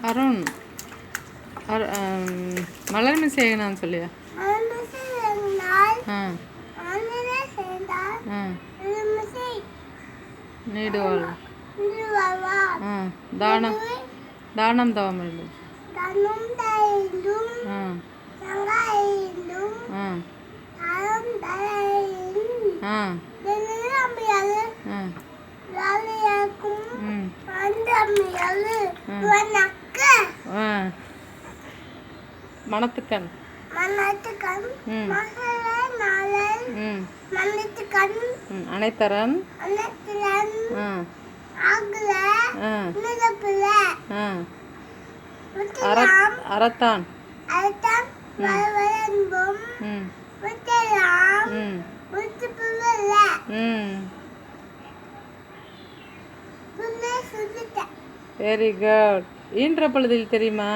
அருண் மலர்மிசை சேகனான்னு சொல்லியா? நீடுவாள் தானம் தானம் தவமிருந்து மணத்துக்கண் அனைத்தரன் அறத்தான் வெரி குட். ஈன்ற பொழுதில் தெரியுமா?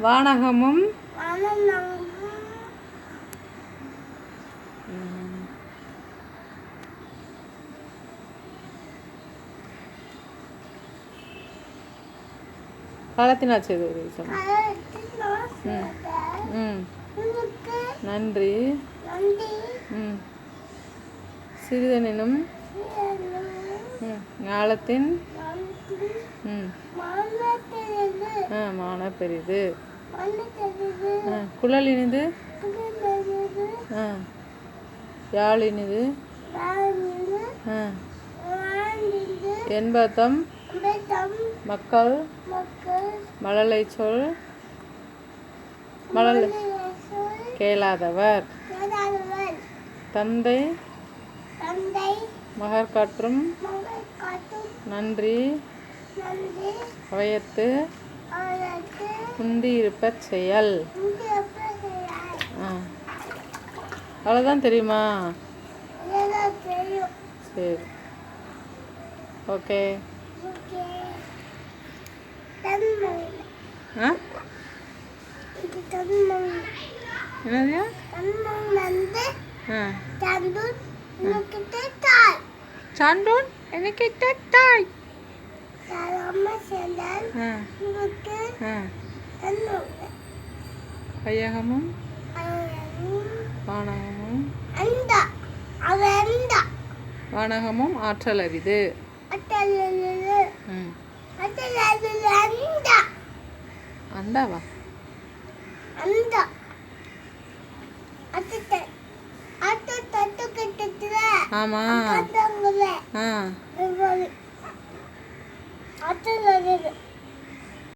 வானகமும் காலத்தினால் செய்தது. நன்றி. சிறிதனினும் ஞாலத்தின் மான பெரிது. குழலினிது யாழினிது என்பதம் மக்கள் மழலை சொல் மழலை கேளாதவர். தந்தை மகற்காற்றும் நன்றி அவையத்து குந்தியிருப்பச் செயல். அவ்வளோதான் தெரியுமா? சரி, ஓகே. என்னது? சாண்டூன் என்கிட்ட தாய். வையகமும் வானகமும் ஆற்றல் அரிது. அண்டாவா? ஆமா. ஆ